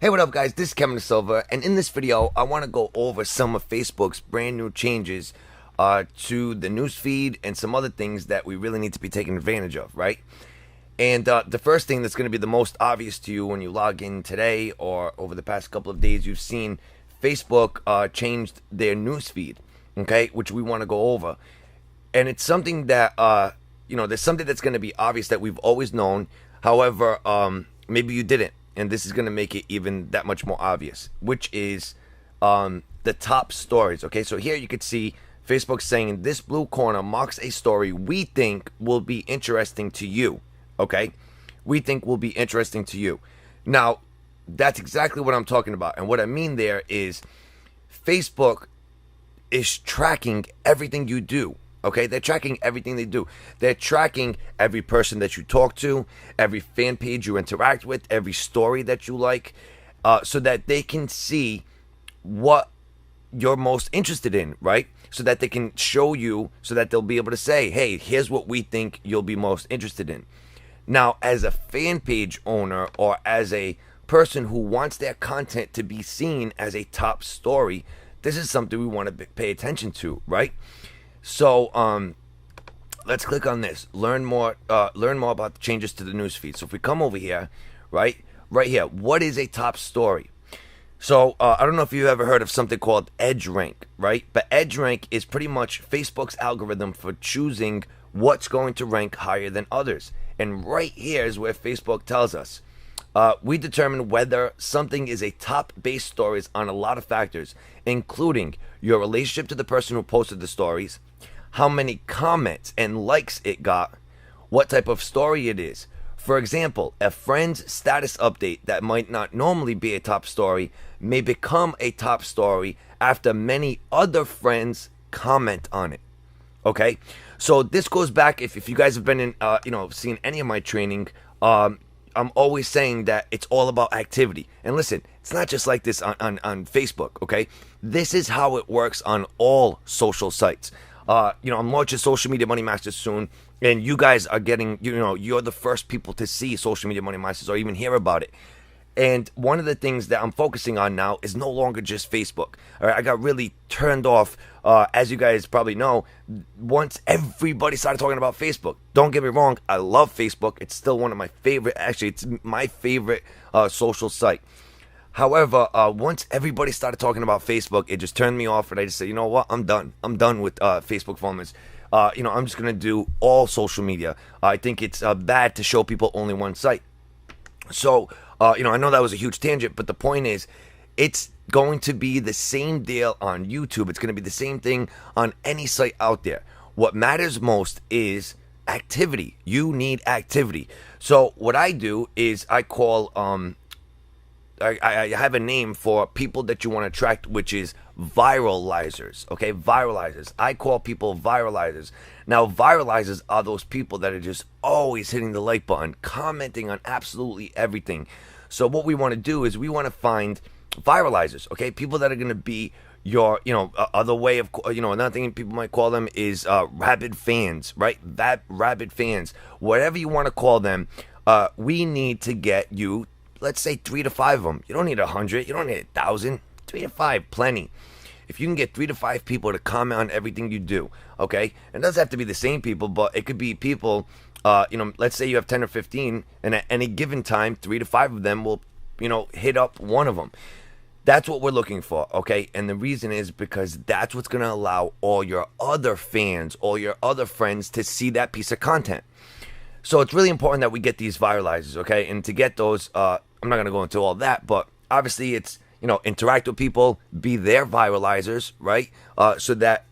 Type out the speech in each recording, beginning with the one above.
Hey, what up guys, this is Kevin Silva, and in this video I want to go over some of Facebook's brand new changes to the newsfeed and some other things that we really need to be taking advantage of, right? And the first thing that's going to be the most obvious to you when you log in today or over the past couple of days, you've seen Facebook changed their newsfeed, okay, which we want to go over. And it's something that, there's something that's going to be obvious that we've always known. However, maybe you didn't. And this is going to make it even that much more obvious, which is the top stories. Okay, so here you could see Facebook saying this blue corner marks a story we think will be interesting to you. Okay, we think will be interesting to you. Now, that's exactly what I'm talking about. And what I mean there is Facebook is tracking everything you do. Okay, they're tracking everything they do. They're tracking every person that you talk to, every fan page you interact with, every story that you like, so that they can see what you're most interested in, right? So that they can show you, so that they'll be able to say, hey, here's what we think you'll be most interested in. Now, as a fan page owner or as a person who wants their content to be seen as a top story, this is something we want to pay attention to, right? So let's click on this. Learn more about the changes to the newsfeed. So if we come over here, right here, what is a top story? So I don't know if you've ever heard of something called EdgeRank, right? But EdgeRank is pretty much Facebook's algorithm for choosing what's going to rank higher than others. And right here is where Facebook tells us. We determine whether something is a top based stories on a lot of factors, including your relationship to the person who posted the stories, how many comments and likes it got, what type of story it is. For example, a friend's status update that might not normally be a top story may become a top story after many other friends comment on it. Okay, so this goes back, if you guys have been in, seen any of my training, I'm always saying that it's all about activity. And listen, it's not just like this on Facebook, okay? This is how it works on all social sites. I'm launching Social Media Money Masters soon, and you guys are getting, you're the first people to see Social Media Money Masters or even hear about it. And one of the things that I'm focusing on now is no longer just Facebook. All right, I got really turned off, as you guys probably know, once everybody started talking about Facebook. Don't get me wrong, I love Facebook. It's still one of my favorite, actually, it's my favorite social site. However, once everybody started talking about Facebook, it just turned me off, and I just said, you know what, I'm done. I'm done with Facebook formats. I'm just going to do all social media. I think it's bad to show people only one site. So, I know that was a huge tangent, but the point is, it's going to be the same deal on YouTube. It's going to be the same thing on any site out there. What matters most is activity. You need activity. So what I do is I call, I have a name for people that you want to attract, which is viralizers. Okay, viralizers. I call people viralizers. Now, viralizers are those people that are just always hitting the like button, commenting on absolutely everything. So what we want to do is we want to find viralizers, okay? People that are going to be your, other way of, another thing people might call them is rabid fans, right? Rabid fans, whatever you want to call them. We need to get you, let's say 3 to 5 of them. You don't need 100. You don't need 1,000. 3 to 5, plenty. If you can get 3 to 5 people to comment on everything you do, okay? It doesn't have to be the same people, but it could be people, let's say you have 10 or 15, and at any given time, 3 to 5 of them will, hit up one of them. That's what we're looking for, okay? And the reason is because that's what's going to allow all your other fans, all your other friends to see that piece of content. So it's really important that we get these viralizers, okay? And to get those, I'm not going to go into all that, but obviously it's, interact with people, be their viralizers, right? So that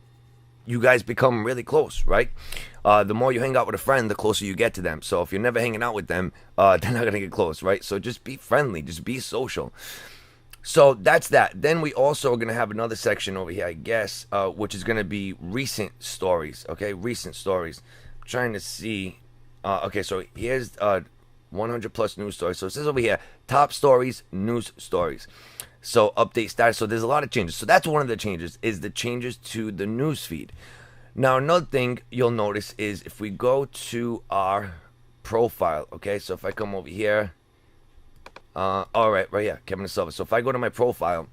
you guys become really close, right? The more you hang out with a friend, the closer you get to them. So if you're never hanging out with them, they're not going to get close, right? So just be friendly, just be social. So that's that. Then we also are going to have another section over here, I guess, which is going to be recent stories, okay? Recent stories. I'm trying to see. Okay, so here's 100 plus news stories. So it says over here, top stories, news stories. So update status. So there's a lot of changes. So that's one of the changes, is the changes to the news feed. Now, another thing you'll notice is if we go to our profile, okay, so if I come over here, All right, right here, Kevin Silva. So if I go to my profile,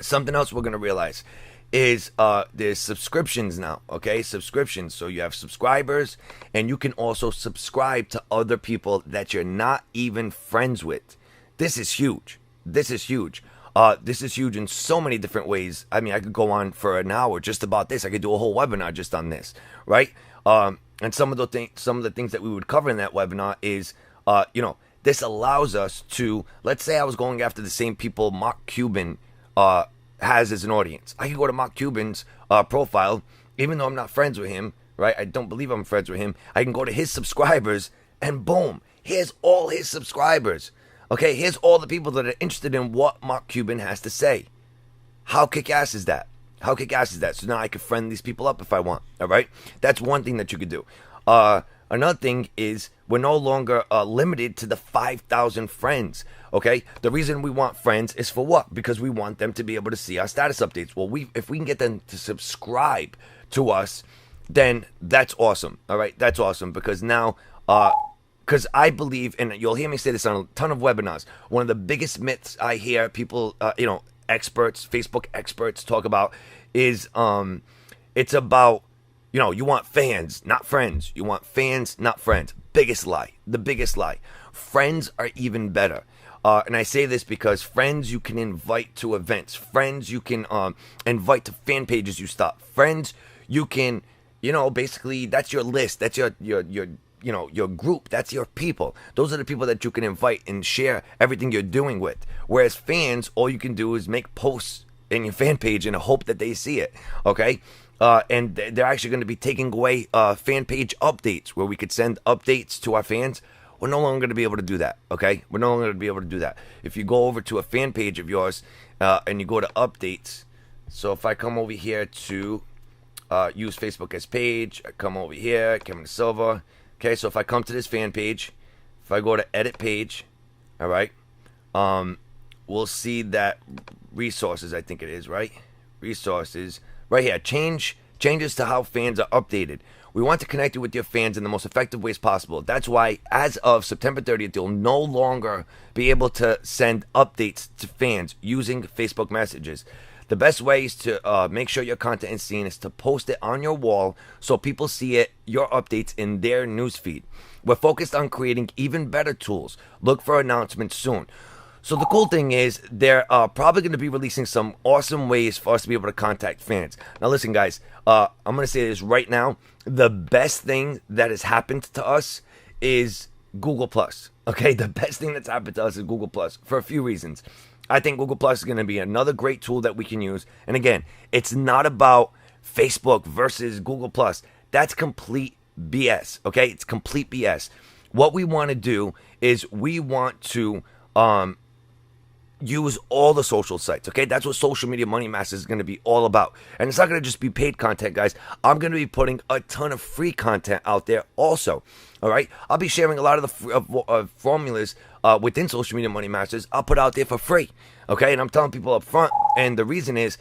something else we're gonna realize is there's subscriptions now. Okay, subscriptions. So you have subscribers, and you can also subscribe to other people that you're not even friends with. This is huge. This is huge. This is huge in so many different ways. I mean, I could go on for an hour just about this. I could do a whole webinar just on this, right? And some of the things that we would cover in that webinar is, this allows us to, let's say I was going after the same people Mark Cuban has as an audience. I can go to Mark Cuban's profile, even though I'm not friends with him, right? I don't believe I'm friends with him. I can go to his subscribers, and boom, here's all his subscribers. Okay, here's all the people that are interested in what Mark Cuban has to say. How kick-ass is that? How kick-ass is that? So now I can friend these people up if I want, all right? That's one thing that you could do. Another thing is we're no longer limited to the 5,000 friends, okay? The reason we want friends is for what? Because we want them to be able to see our status updates. Well, if we can get them to subscribe to us, then that's awesome, all right? That's awesome because now, because I believe, and you'll hear me say this on a ton of webinars, one of the biggest myths I hear people, experts, Facebook experts talk about is it's about, you want fans, not friends. You want fans, not friends. Biggest lie. The biggest lie. Friends are even better. And I say this because friends you can invite to events. Friends you can invite to fan pages you stop. Friends you can, basically that's your list. That's your group. That's your people. Those are the people that you can invite and share everything you're doing with. Whereas fans, all you can do is make posts in your fan page and hope that they see it. Okay? And they're actually going to be taking away fan page updates where we could send updates to our fans. We're no longer going to be able to do that, okay? We're no longer going to be able to do that. If you go over to a fan page of yours and you go to updates, so if I come over here to use Facebook as page, I come over here, Kevin Silva. Okay, so if I come to this fan page, if I go to edit page, all right, we'll see that resources, I think it is, right? Resources. Right here, changes to how fans are updated. We want to connect you with your fans in the most effective ways possible. That's why, as of September 30th, you'll no longer be able to send updates to fans using Facebook messages. The best way is to make sure your content is seen is to post it on your wall so people see it, your updates in their newsfeed. We're focused on creating even better tools. Look for announcements soon. So the cool thing is they're probably going to be releasing some awesome ways for us to be able to contact fans. Now listen, guys, I'm going to say this right now. The best thing that has happened to us is Google+. Okay, the best thing that's happened to us is Google+, for a few reasons. I think Google+ is going to be another great tool that we can use. And again, it's not about Facebook versus Google+. That's complete BS, okay? It's complete BS. What we want to do is we want to use all the social sites, okay? That's what Social Media Money Masters is going to be all about. And it's not going to just be paid content, guys. I'm going to be putting a ton of free content out there also, all right? I'll be sharing a lot of the formulas within Social Media Money Masters. I'll put out there for free, okay? And I'm telling people up front, and the reason is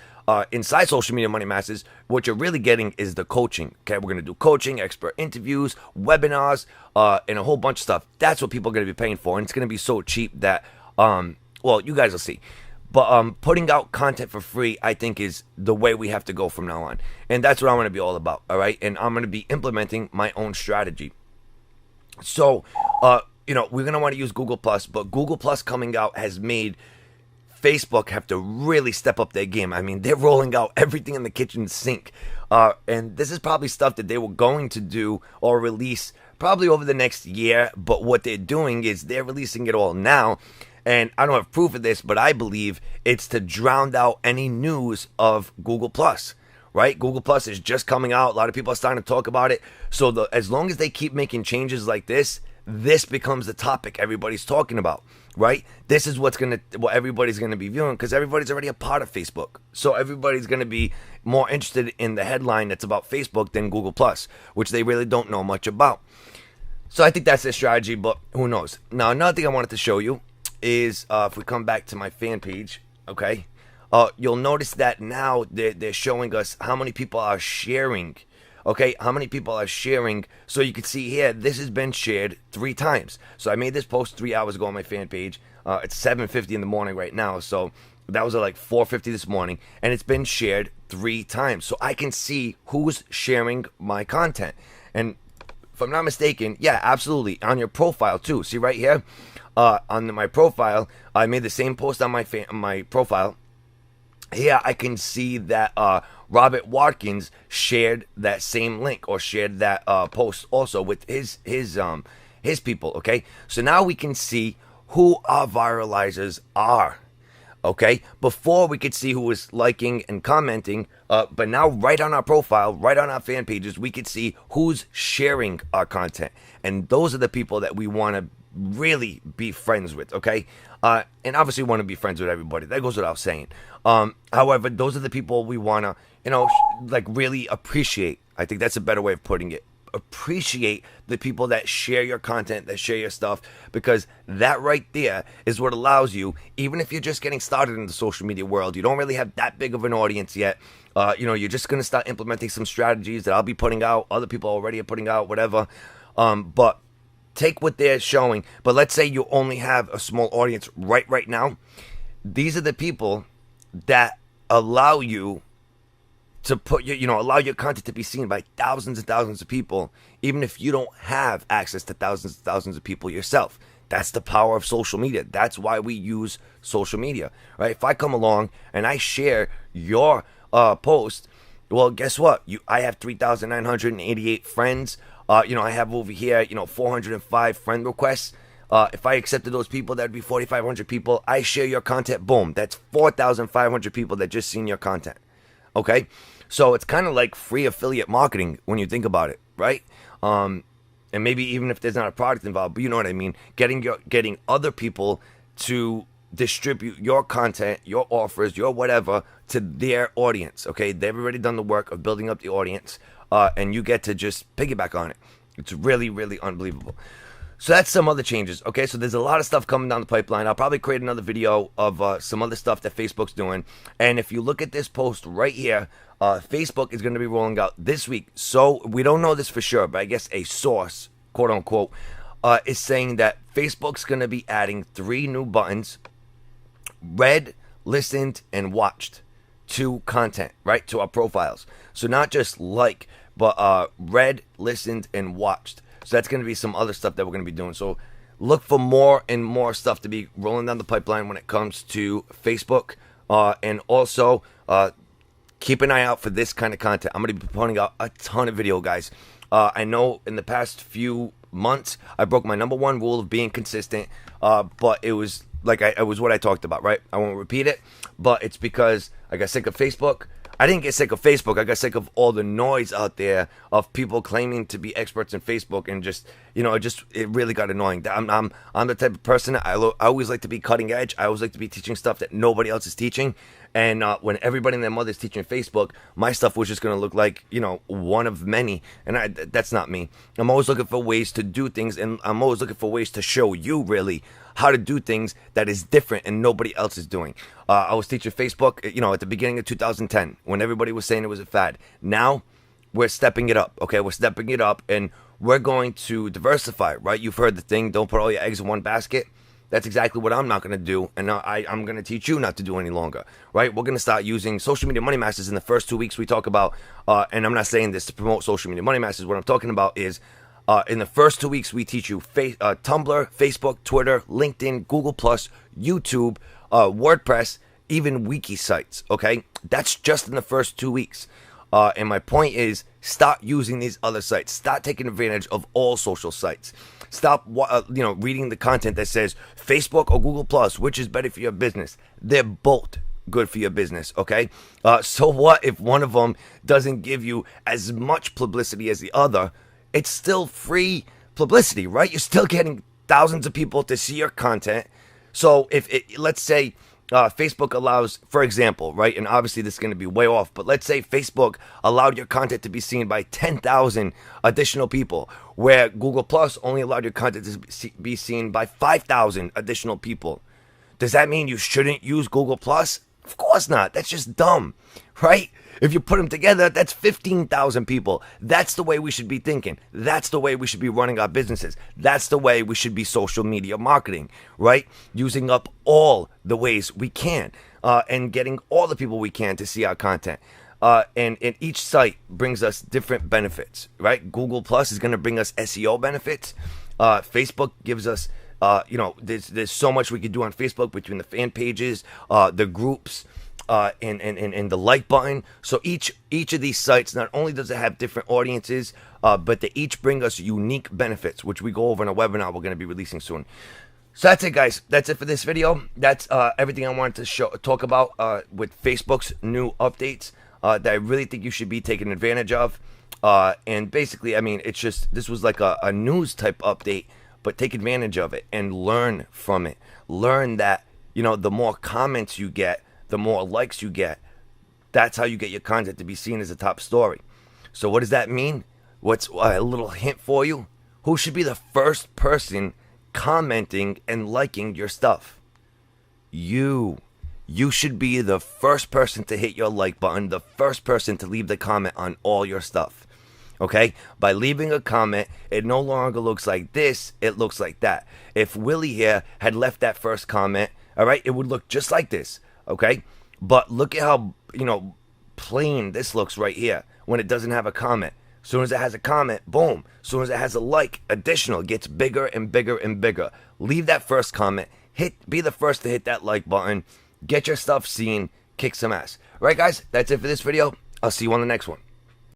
inside Social Media Money Masters, what you're really getting is the coaching, okay? We're going to do coaching, expert interviews, webinars, and a whole bunch of stuff. That's what people are going to be paying for, and it's going to be so cheap that well, you guys will see. But putting out content for free, I think, is the way we have to go from now on. And that's what I'm going to be all about, all right? And I'm going to be implementing my own strategy. So, we're going to want to use Google+, but Google+ coming out has made Facebook have to really step up their game. I mean, they're rolling out everything in the kitchen sink. And this is probably stuff that they were going to do or release probably over the next year. But what they're doing is they're releasing it all now. And I don't have proof of this, but I believe it's to drown out any news of Google+, right? Google+ is just coming out. A lot of people are starting to talk about it. So as long as they keep making changes like this becomes the topic everybody's talking about, right? This is what everybody's going to be viewing because everybody's already a part of Facebook. So everybody's going to be more interested in the headline that's about Facebook than Google+, which they really don't know much about. So I think that's their strategy, but who knows? Now, another thing I wanted to show you is if we come back to my fan page, okay, you'll notice that now they're showing us how many people are sharing, okay, how many people are sharing. So you can see here, this has been shared 3 times. So I made this post 3 hours ago on my fan page. It's 7:50 in the morning right now, so that was at like 4:50 this morning, and it's been shared 3 times. So I can see who's sharing my content. And if I'm not mistaken, yeah, absolutely, on your profile too. See right here, on my profile, I made the same post on my profile. Here I can see that Robert Watkins shared that same link, or shared that post also with his people. Okay, so now we can see who our viralizers are. Okay, before we could see who was liking and commenting, but now right on our profile, right on our fan pages, we could see who's sharing our content, and those are the people that we want to really be friends with. Okay, and obviously want to be friends with everybody. That goes without saying. However, those are the people we want to, like really appreciate. I think that's a better way of putting it. Appreciate the people that share your content, that share your stuff, because that right there is what allows you, even if you're just getting started in the social media world, you don't really have that big of an audience yet, you're just going to start implementing some strategies that I'll be putting out, other people already are putting out, whatever, but take what they're showing. But let's say you only have a small audience right now. These are the people that allow you to put allow your content to be seen by thousands and thousands of people, even if you don't have access to thousands and thousands of people yourself. That's the power of social media. That's why we use social media, right? If I come along and I share your post, well, guess what? I have 3,988 friends. I have over here, 405 friend requests. If I accepted those people, that'd be 4,500 people. I share your content, boom. That's 4,500 people that just seen your content. Okay, so it's kind of like free affiliate marketing when you think about it, right? And maybe even if there's not a product involved, but you know what I mean. Getting other people to distribute your content, your offers, your whatever to their audience. Okay, they've already done the work of building up the audience, and you get to just piggyback on it. It's really, really unbelievable. So that's some other changes. Okay, so there's a lot of stuff coming down the pipeline. I'll probably create another video of some other stuff that Facebook's doing. And if you look at this post right here, Facebook is going to be rolling out this week. So we don't know this for sure, but I guess a source, quote unquote, is saying that Facebook's going to be adding 3 new buttons: read, listened, and watched, to content, right, to our profiles. So not just like, but read, listened, and watched. So that's going to be some other stuff that we're going to be doing. So look for more and more stuff to be rolling down the pipeline when it comes to Facebook. And also keep an eye out for this kind of content. I'm going to be putting out a ton of video, guys. I know in the past few months, I broke my number 1 rule of being consistent. But it was like it was what I talked about, right? I won't repeat it. But it's because I got sick of Facebook. I didn't get sick of Facebook. I got sick of all the noise out there of people claiming to be experts in Facebook, and just, it really got annoying. I'm the type of person that I always like to be cutting edge. I always like to be teaching stuff that nobody else is teaching. And when everybody and their mother's teaching Facebook, my stuff was just going to look like, one of many. And that's not me. I'm always looking for ways to do things, and I'm always looking for ways to show you really how to do things that is different and nobody else is doing. I was teaching Facebook, at the beginning of 2010, when everybody was saying it was a fad. Now, we're stepping it up, okay? We're stepping it up, and we're going to diversify, right? You've heard the thing, don't put all your eggs in one basket. That's exactly what I'm not going to do, and I'm going to teach you not to do any longer, right? We're going to start using social media money masters in the first 2 weeks we talk about, and I'm not saying this to promote social media money masters. What I'm talking about is in the first 2 weeks, we teach you Tumblr, Facebook, Twitter, LinkedIn, Google+, YouTube, WordPress, even wiki sites, okay? That's just in the first 2 weeks. And my point is, start using these other sites. Start taking advantage of all social sites. Stop, reading the content that says Facebook or Google+, which is better for your business. They're both good for your business, okay? So what if one of them doesn't give you as much publicity as the other? It's still free publicity, right? You're still getting thousands of people to see your content. So let's say Facebook allows, for example, right? And obviously this is going to be way off, but let's say Facebook allowed your content to be seen by 10,000 additional people, where Google Plus only allowed your content to be seen by 5,000 additional people. Does that mean you shouldn't use Google Plus? Of course not. That's just dumb, right? If you put them together, that's 15,000 people. That's the way we should be thinking. That's the way we should be running our businesses. That's the way we should be social media marketing, right? Using up all the ways we can and getting all the people we can to see our content. And each site brings us different benefits, right? Google Plus is going to bring us SEO benefits. Facebook gives us, there's so much we could do on Facebook between the fan pages, the groups, and the like button. So each of these sites, not only does it have different audiences, but they each bring us unique benefits, which we go over in a webinar we're going to be releasing soon. So that's it, guys. That's it for this video. That's everything I wanted to talk about with Facebook's new updates that I really think you should be taking advantage of. And basically, I mean, it's just, this was like a news type update, but take advantage of it and learn from it. Learn that, the more comments you get, the more likes you get. That's how you get your content to be seen as a top story. So what does that mean? What's a little hint for you? Who should be the first person commenting and liking your stuff? You should be the first person to hit your like button, the first person to leave the comment on all your stuff. Okay? By leaving a comment, it no longer looks like this, it looks like that. If Willie here had left that first comment, all right, it would look just like this. Okay? But look at how, plain this looks right here when it doesn't have a comment. As soon as it has a comment, boom. As soon as it has a like, additional, it gets bigger and bigger and bigger. Leave that first comment. Be the first to hit that like button. Get your stuff seen. Kick some ass. All right, guys, that's it for this video. I'll see you on the next one.